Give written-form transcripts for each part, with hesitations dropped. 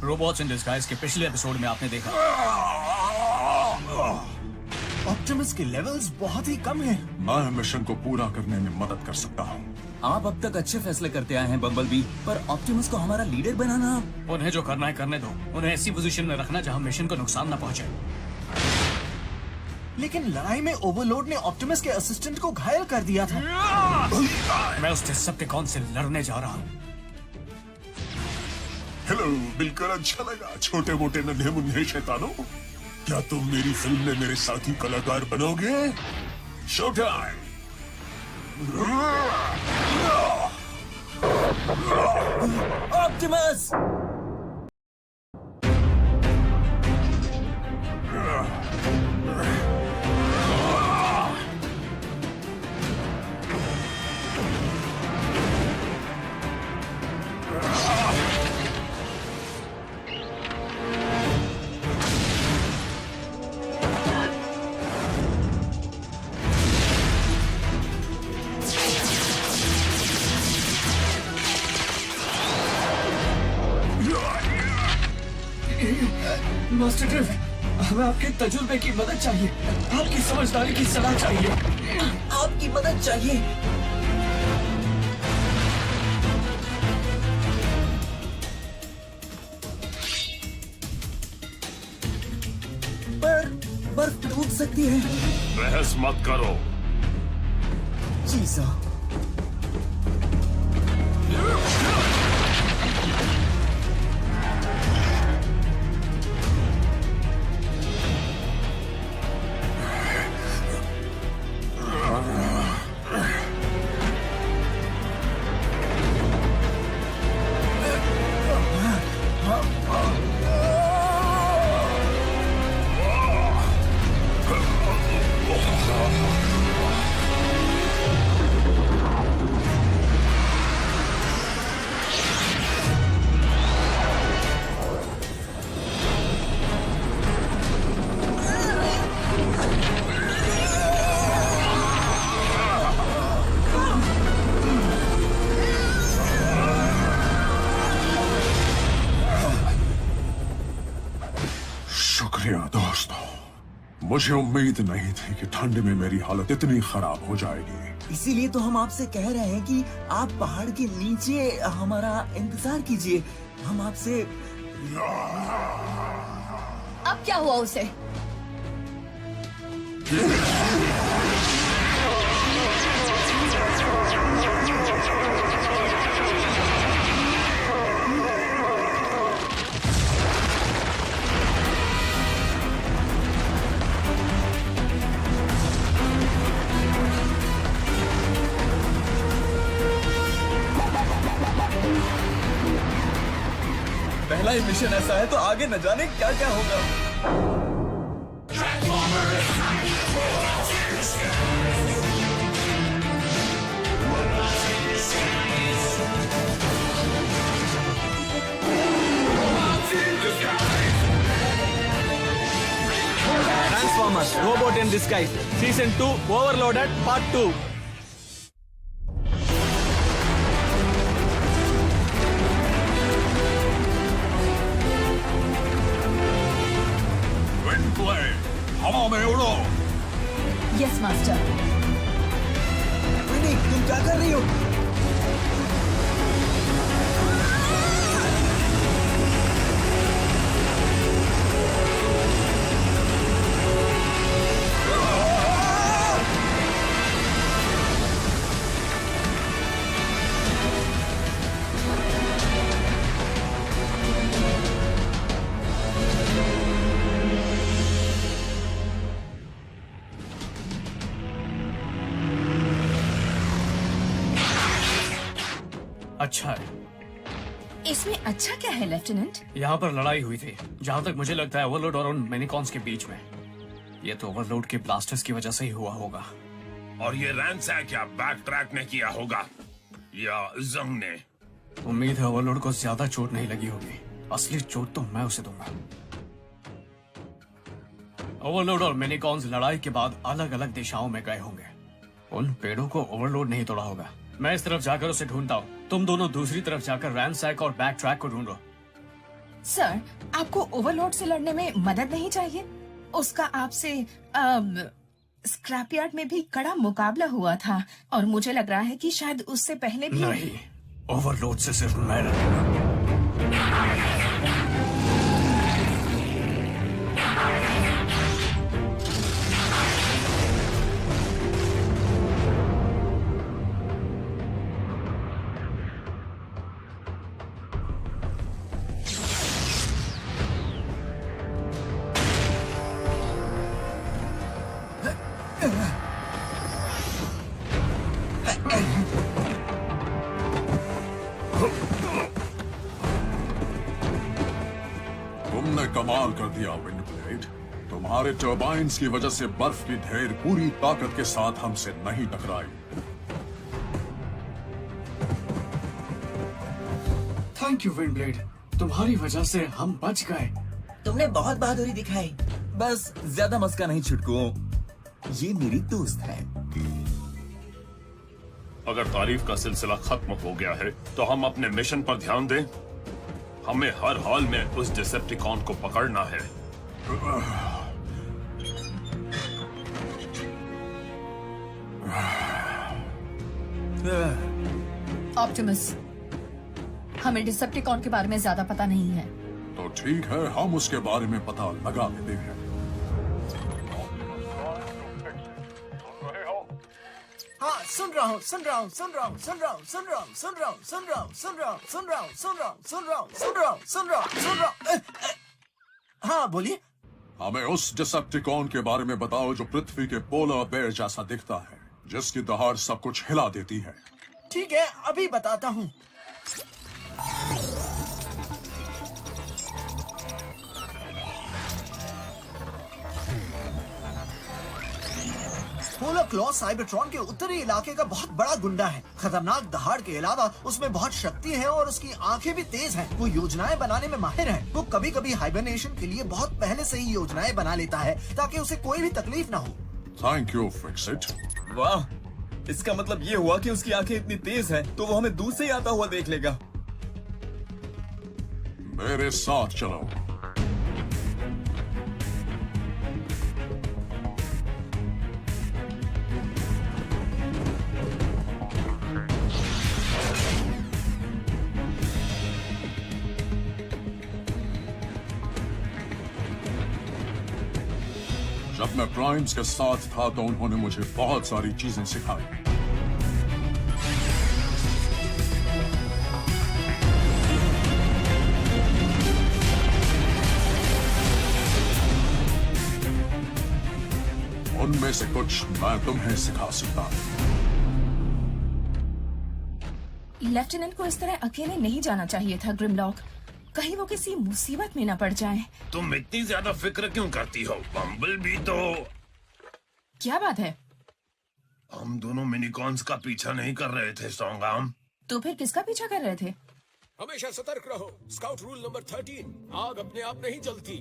Robots in disguise के पिछले episode में आपने देखा ऑप्टिमस के लेवल्स बहुत ही कम हैं। मैं मिशन को पूरा करने में मदद कर सकता हूँ। आप अब तक अच्छे फैसले करते आए हैं बम्बलबी, पर ऑप्टिमस को हमारा लीडर बनाना। उन्हें जो करना है करने दो। उन्हें ऐसी पोजीशन में रखना जहां मिशन को नुकसान न पहुंचे। लेकिन लड़ाई में ओवरलोड ने ऑप्टिमस के असिस्टेंट को घायल कर दिया था। मैं उस डिसेप्टिकॉन से लड़ने जा रहा हूँ। हेलो, मिलकर अच्छा लगा छोटे मोटे नन्हे मुन्ने शैतानों। क्या तुम मेरी फिल्म में मेरे साथी कलाकार बनोगे? Show time. Optimus! Master drift, हमें आपके तजुर्बे की मदद चाहिए। आपकी समझदारी की सलाह चाहिए। आपकी मदद चाहिए। पर बर्फ टूट सकती है। बहस मत करो। जी साहब। शुक्रिया दोस्तों, मुझे उम्मीद नहीं थी कि ठंड में मेरी हालत इतनी खराब हो जाएगी। इसीलिए तो हम आपसे कह रहे हैं कि आप पहाड़ के नीचे हमारा इंतजार कीजिए। हम आपसे। अब क्या हुआ उसे? पहला ही मिशन ऐसा है तो आगे न जाने क्या क्या होगा। Transformers Robot in Disguise Season 2 Overloaded Part 2. Wind blade, हवा में उड़ो। Yes master. विनी, तुम क्या कर रही हो? अच्छा है। इसमें अच्छा क्या है लेफ्टिनेंट? यहाँ पर लड़ाई हुई थी, जहाँ तक मुझे लगता है ओवरलोड और उन मिनिकॉन्स के बीच में। ये तो ओवरलोड के ब्लास्टर्स की वजह से ही हुआ होगा। और ये रैंसैक क्या बैक ट्रैक ने किया होगा या जंग ने? उम्मीद है ओवरलोड को ज्यादा चोट नहीं लगी होगी। असली चोट तो मैं उसे दूंगा। ओवरलोड और मिनिकॉन्स लड़ाई के बाद अलग अलग दिशाओं में गए होंगे। उन पेड़ों को ओवरलोड नहीं तोड़ा होगा। मैं इस तरफ जाकर उसे ढूंढता हूँ, तुम दोनों दूसरी तरफ जाकर रैंसैक और बैक ट्रैक को ढूंढो। सर, आपको ओवरलोड से लड़ने में मदद नहीं चाहिए? उसका आपसे स्क्रैपयार्ड में भी कड़ा मुकाबला हुआ था और मुझे लग रहा है कि शायद उससे पहले भी। नहीं, ओवरलोड से सिर्फ मैं लड़ूंगा। तुमने कमाल कर दिया विंडब्लेड। तुम्हारे टर्बाइन्स की वजह से बर्फ की ढेर पूरी ताकत के साथ हमसे नहीं टकराई। थैंक यू विंडब्लेड, तुम्हारी वजह से हम बच गए। तुमने बहुत बहादुरी दिखाई। बस ज्यादा मस्का नहीं छुटकू, ये मेरी दोस्त है। अगर तारीफ का सिलसिला खत्म हो गया है तो हम अपने मिशन पर ध्यान दें। हमें हर हाल में उस डिसेप्टिकॉन को पकड़ना है। ऑप्टिमस, हमें डिसेप्टिकॉन के बारे में ज्यादा पता नहीं है। तो ठीक है, हम उसके बारे में पता लगा लेते हैं। हाँ, सुन रहा हूँ, सुन रहा हूँ, सुन रहा हूँ, सुन रहा हूँ, सुन रहा हूँ, सुन रहा हूँ, सुन रहा हूँ, सुन रहा हूँ, सुन रहा हूँ, सुन रहा हूँ, सुन रहा हूँ, सुन रहा हूँ, सुन रहा हूँ, सुन रहा हूँ। हाँ, बोलिए। हमें उस डिसेप्टिकॉन के बारे में बताओ जो पृथ्वी के पोलर बेयर जैसा दिखता है, जिसकी दहाड़ सब कुछ हिला देती है। ठीक है, अभी बताता हूँ। पोलर क्लॉ साइबरट्रॉन के उत्तरी इलाके का बहुत बड़ा गुंडा है। खतरनाक दहाड़ के अलावा उसमें बहुत शक्ति है और उसकी आंखें भी तेज हैं। वो योजनाएं बनाने में माहिर है। वो कभी कभी हाइबरनेशन के लिए बहुत पहले से ही योजनाएं बना लेता है ताकि उसे कोई भी तकलीफ ना हो। Thank you Fixit. वाह, इसका मतलब ये हुआ कि उसकी आंखें इतनी तेज हैं तो वो हमें दूर से ही आता हुआ देख लेगा। मेरे साथ चलो। जब मैं प्राइम्स के साथ था तो उन्होंने मुझे बहुत सारी चीजें सिखाई। उनमें से कुछ मैं तुम्हें सिखा सकता हूं। लेफ्टिनेंट को इस तरह अकेले नहीं जाना चाहिए था ग्रिमलॉक। कहीं वो किसी मुसीबत में न पड़ जाए। तुम इतनी ज्यादा फिक्र क्यों करती हो? बम्बल भी तो। क्या बात है? हम दोनों मिनिकॉन्स का पीछा नहीं कर रहे थे सॉन्गाम। तो फिर किसका पीछा कर रहे थे? हमेशा सतर्क रहो। स्काउट रूल नंबर 13, आग अपने आप नहीं जलती।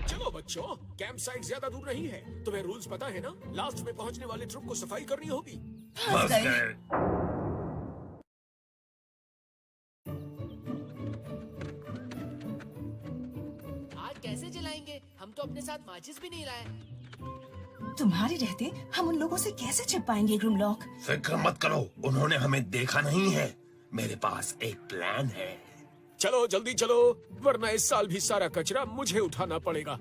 चलो बच्चों, कैंप साइट ज्यादा दूर नहीं है। तुम्हें रूल्स पता है ना? लास्ट में पहुंचने वाले ट्रुप को सफाई करनी होगी। फंस गए। आग कैसे जलाएंगे? हम तो अपने साथ माचिस भी नहीं लाए। तुम्हारे रहते हम उन लोगों से कैसे छिप पाएंगे ग्रिमलॉक? फिक्र मत करो, उन्होंने हमें देखा नहीं है। मेरे पास एक प्लान है। चलो जल्दी चलो, वरना इस साल भी सारा कचरा मुझे उठाना पड़ेगा।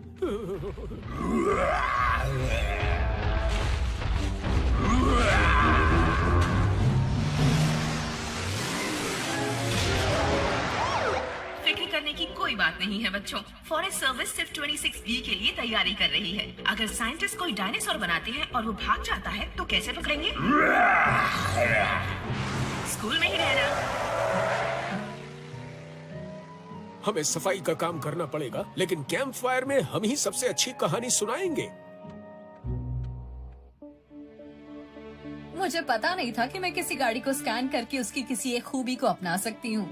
फिक्र करने की कोई बात नहीं है बच्चों। फॉरेस्ट सर्विस सिर्फ 26B के लिए तैयारी कर रही है। अगर साइंटिस्ट कोई डायनासोर बनाते हैं और वो भाग जाता है तो कैसे पकड़ेंगे? स्कूल में ही रहना। हमें सफाई का काम करना पड़ेगा, लेकिन कैंप फायर में हम ही सबसे अच्छी कहानी सुनाएंगे। मुझे पता नहीं था कि मैं किसी गाड़ी को स्कैन करके उसकी किसी एक खूबी को अपना सकती हूँ।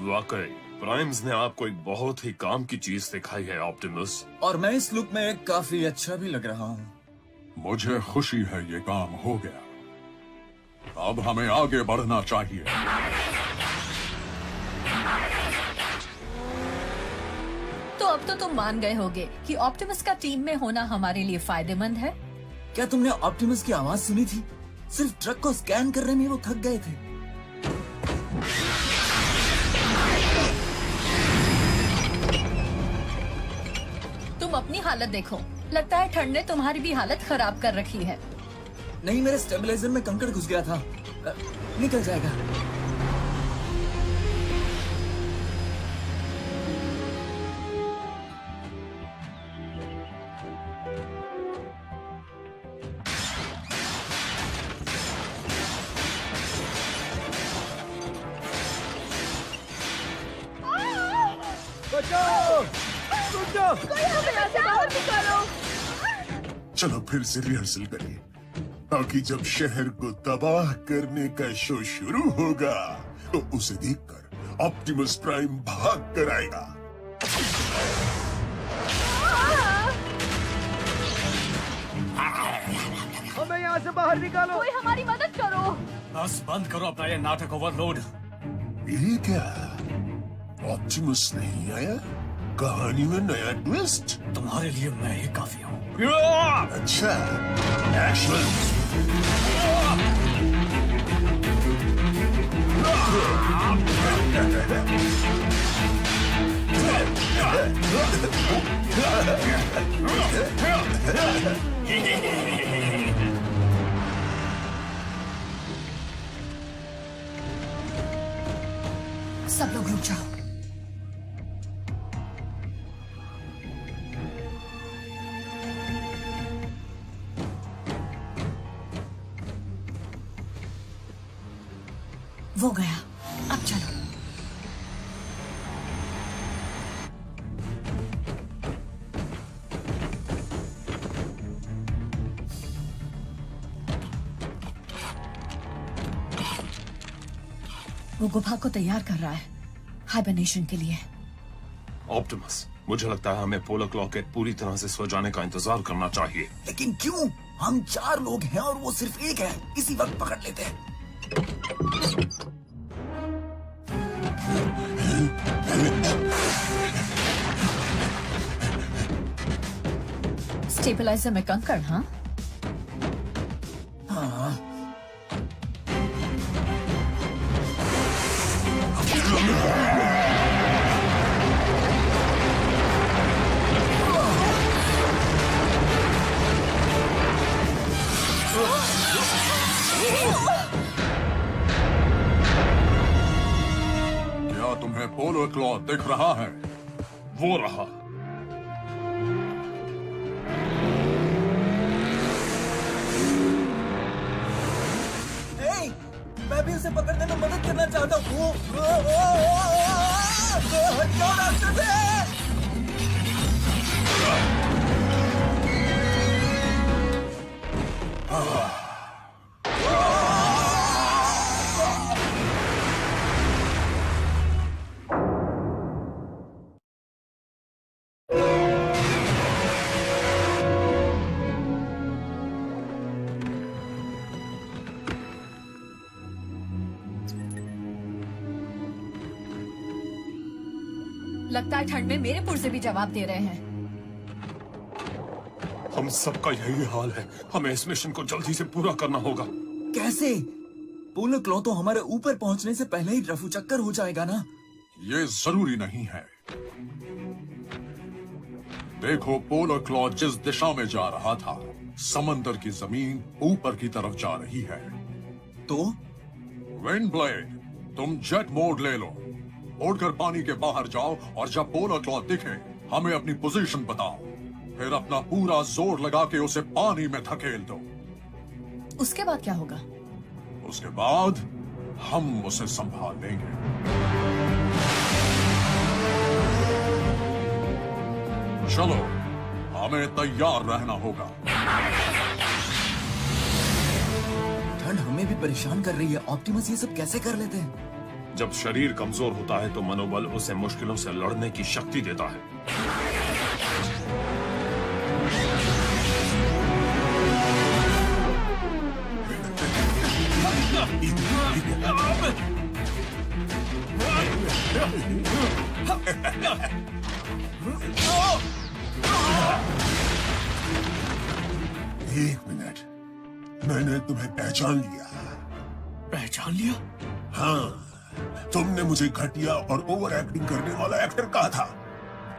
वाकई प्राइम्स ने आपको एक बहुत ही काम की चीज सिखाई है ऑप्टिमस। और मैं इस लुक में काफी अच्छा भी लग रहा हूँ। मुझे खुशी है ये काम हो गया। अब हमें आगे बढ़ना चाहिए। अब तो तुम मान गए होगे कि ऑप्टिमस का टीम में होना हमारे लिए फायदेमंद है। क्या तुमने ऑप्टिमस की आवाज सुनी थी? सिर्फ ट्रक को स्कैन करने में वो थक गए थे। तुम अपनी हालत देखो, लगता है ठंड ने तुम्हारी भी हालत खराब कर रखी है। नहीं, मेरे स्टेबलाइजर में कंकड़ घुस गया था। निकल जाएगा। चलो फिर से रिहर्सल करिए, ताकि जब शहर को तबाह करने का शो शुरू होगा तो उसे देखकर ऑप्टिमस प्राइम भाग कर आएगा। हमें यहाँ से बाहर निकालो। कोई हमारी मदद करो। बस बंद करो अपना ये नाटक ओवरलोड। ये क्या, ऑप्टिमस नहीं आया? कहानी में नया ट्विस्ट? तुम्हारे लिए मैं ही काफी हूँ। अच्छा, एक्शन। सब लोग रुक जाओ। वो गया, अब चलो। वो गुफा को तैयार कर रहा है हाइबरनेशन के लिए। ऑप्टिमस, मुझे लगता है हमें पोलर क्लॉक के पूरी तरह से सो जाने का इंतजार करना चाहिए। लेकिन क्यों? हम 4 लोग हैं और वो सिर्फ एक है। इसी वक्त पकड़ लेते हैं। स्टेबलाइजर में कंकड़, हाँ? हाँ। क्या तुम्हें पोलर क्लॉ दिख रहा है? वो रहा। मैं भी उसे पकड़ने में मदद करना चाहता हूँ। हटाओ रास्ते से। लगता है ठंड में मेरे पुर्जे भी जवाब दे रहे हैं। हम सबका यही हाल है। हमें इस मिशन को जल्दी से पूरा करना होगा। कैसे? पोलर क्लॉ तो हमारे ऊपर पहुंचने से पहले ही रफू चक्कर हो जाएगा ना? ये जरूरी नहीं है। देखो, पोलर क्लॉ जिस दिशा में जा रहा था, समंदर की जमीन ऊपर की तरफ जा रही है। तो विंड ब्लेड, तुम जेट मोड ले लो। उड़कर पानी के बाहर जाओ और जब पोलर क्लॉ दिखे, हमें अपनी पोजीशन बताओ। फिर अपना पूरा जोर लगा के उसे पानी में धकेल दो। उसके बाद क्या होगा? उसके बाद हम उसे संभाल लेंगे। चलो, हमें तैयार रहना होगा। ठंड हमें भी परेशान कर रही है। ऑप्टिमस ये सब कैसे कर लेते हैं? जब शरीर कमजोर होता है तो मनोबल उसे मुश्किलों से लड़ने की शक्ति देता है। एक मिनट, मैंने तुम्हें पहचान लिया। पहचान लिया? हाँ, तुमने मुझे घटिया और ओवर एक्टिंग करने वाला एक्टर कहा था।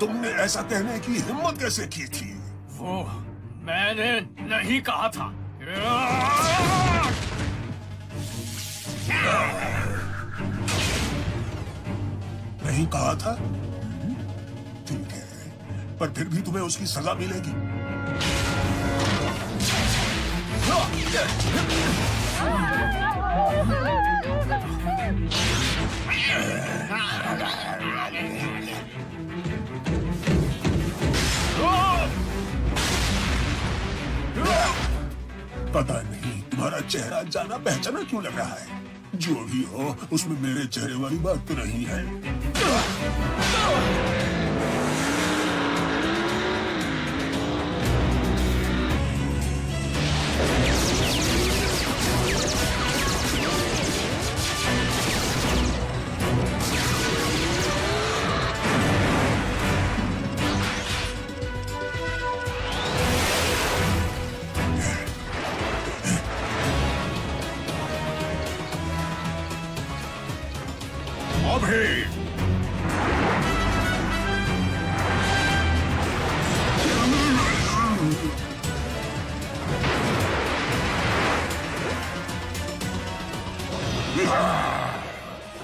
तुमने ऐसा कहने की हिम्मत कैसे की थी? वो मैंने नहीं कहा था। नहीं कहा था? ठीक है, पर फिर भी तुम्हें उसकी सजा मिलेगी। पता नहीं तुम्हारा चेहरा जाना पहचाना क्यों लग रहा है। जो भी हो, उसमें मेरे चेहरे वाली बात तो नहीं है।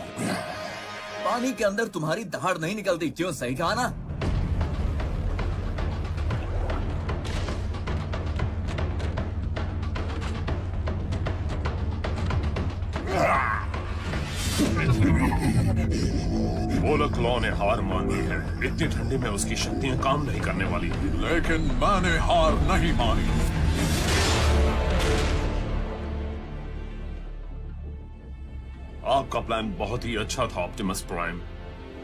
अभी पानी के अंदर तुम्हारी दहाड़ नहीं निकलती, क्यों? सही कहा ना? पोलक लॉ ने हार मान ली है। इतनी ठंडी में उसकी शक्तियां काम नहीं करने वाली। लेकिन मैंने हार नहीं मानी। आपका प्लान बहुत ही अच्छा था ऑप्टिमस प्राइम।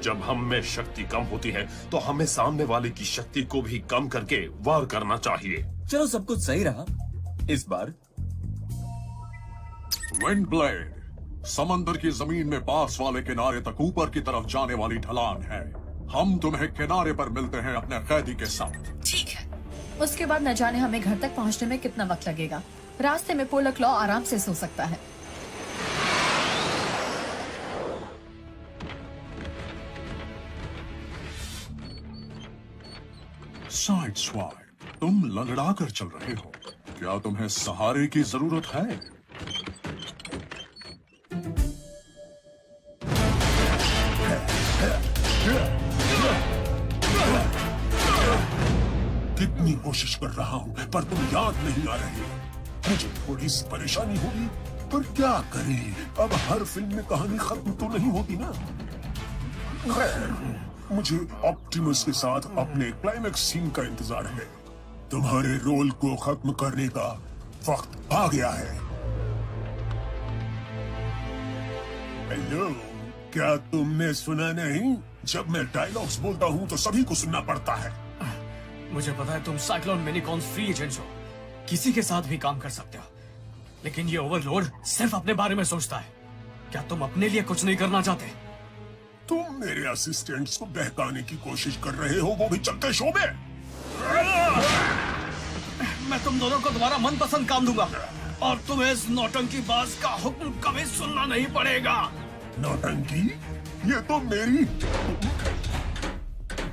जब हम में शक्ति कम होती है तो हमें सामने वाले की शक्ति को भी कम करके वार करना चाहिए। चलो, सब कुछ सही रहा इस बार। विंड ब्लेड समंदर की जमीन में पास वाले किनारे तक ऊपर की तरफ जाने वाली ढलान है। हम तुम्हें किनारे पर मिलते हैं अपने कैदी के साथ। ठीक है। उसके बाद न जाने हमें घर तक पहुंचने में कितना वक्त लगेगा। रास्ते में पोलक लॉ आराम से सो सकता है। साइड स्वाइड, तुम लंगड़ा कर चल रहे हो। क्या तुम्हें सहारे की जरूरत है? कितनी कोशिश कर रहा हूं, पर तुम याद नहीं आ रहे। मुझे थोड़ी सी परेशानी होगी, पर क्या करें? अब हर फिल्म में कहानी खत्म तो नहीं होती ना। मुझे ऑप्टिमस के साथ अपने क्लाइमेक्स सीन का इंतजार है। तुम्हारे रोल को खत्म करने का वक्त आ गया है। हेलो, क्या तुमने सुना नहीं? जब मैं डायलॉग्स बोलता हूँ तो सभी को सुनना पड़ता है। मुझे पता है तुम साइक्लोन मिनीकॉन्स फ्री एजेंट्स हो, किसी के साथ भी काम कर सकते हो, लेकिन ये ओवरलोड सिर्फ अपने बारे में सोचता है। क्या तुम अपने लिए कुछ नहीं करना चाहते? तुम मेरे असिस्टेंट्स को बहकाने की कोशिश कर रहे हो, वो भी चलते शो में। मैं तुम दोनों को तुम्हारा मनपसंद काम दूंगा और तुम्हें इस नौटंकी बाज का हुक्म कभी सुनना नहीं पड़ेगा। नौटंकी? ये तो मेरी।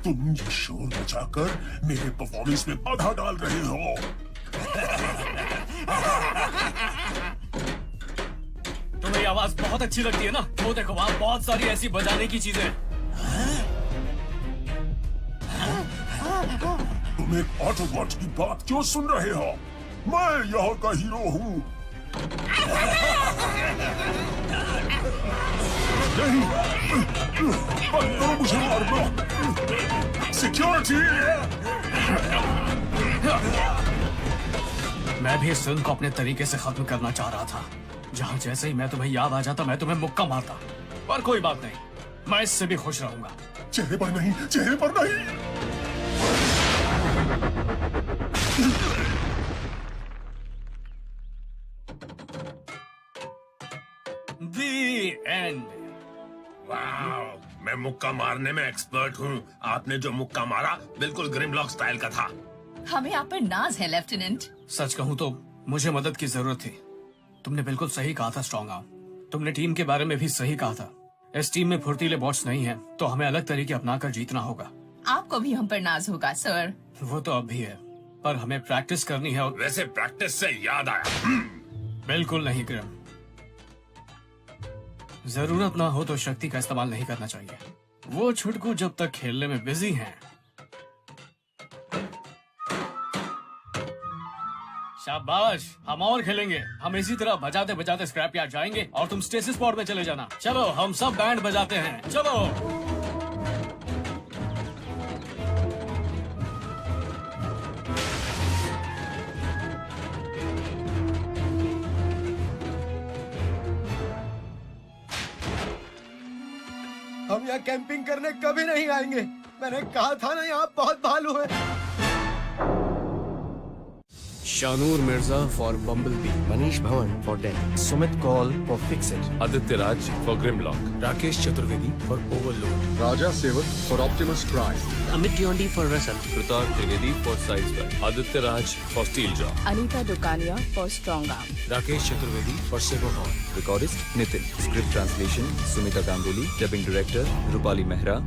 तुम ये शोर मचाकर मेरे परफॉर्मेंस में बाधा डाल रहे हो। तुम्हें ये आवाज बहुत अच्छी लगती है ना? वो देखो, वहाँ बहुत सारी ऐसी बजाने की चीजें हैं। तुम एक ऑटोबॉट की बात क्यों सुन रहे हो? मैं यहाँ का हीरो हूँ। नहीं, बंद करो मुझे मारना। सिक्योरिटी! मैं भी इस फिल्म को अपने तरीके से खत्म करना चाह रहा था, जहाँ जैसे ही मैं तुम्हें याद आ जाता मैं तुम्हें मुक्का मारता। पर कोई बात नहीं, मैं इससे भी खुश रहूंगा। चेहरे पर नहीं, चेहरे पर नहीं। The end. वाह, मैं मुक्का मारने में एक्सपर्ट हूँ। आपने जो मुक्का मारा बिल्कुल ग्रिमलॉक स्टाइल का था। हमें आप पर नाज है लेफ्टिनेंट। सच कहूँ तो मुझे मदद की जरूरत थी। तुमने बिल्कुल सही कहा था स्ट्रॉन्ग आर्म। तुमने टीम के बारे में भी सही कहा था। इस टीम में फुर्तीले बॉट्स नहीं है, तो हमें अलग तरीके अपनाकर जीतना होगा। आपको भी हम पर नाज होगा सर। वो तो अब भी है, पर हमें प्रैक्टिस करनी है। और वैसे प्रैक्टिस से याद आया, बिल्कुल नहीं ग्रैम, जरूरत ना हो तो शक्ति का इस्तेमाल नहीं करना चाहिए। वो छुटकू जब तक खेलने में बिजी हैं। शाबाश, हम और खेलेंगे। हम इसी तरह बजाते बजाते स्क्रैप यार्ड जाएंगे और तुम स्टेसिस पॉड में चले जाना। चलो हम सब बैंड बजाते हैं, चलो। हम यहाँ कैंपिंग करने कभी नहीं आएंगे। मैंने कहा था ना, यहाँ बहुत भालू है। Shanoor Mirza for Bumblebee, Manish Bhavan for Death, Sumit Kaul for Fixit, Aditya Raj for Grimlock, Rakesh Chaturvedi for Overload, Raja Sevak for Optimus Prime, Amit Diyondi for Russell, Pratap Trivedi for Size, Aditya Raj for Steeljaw, Anita Dukania for Strongarm, Rakesh Chaturvedi for Sego Horn, recordist Nitin, script translation Sumita Ganguly, dubbing director Rupali Mehra,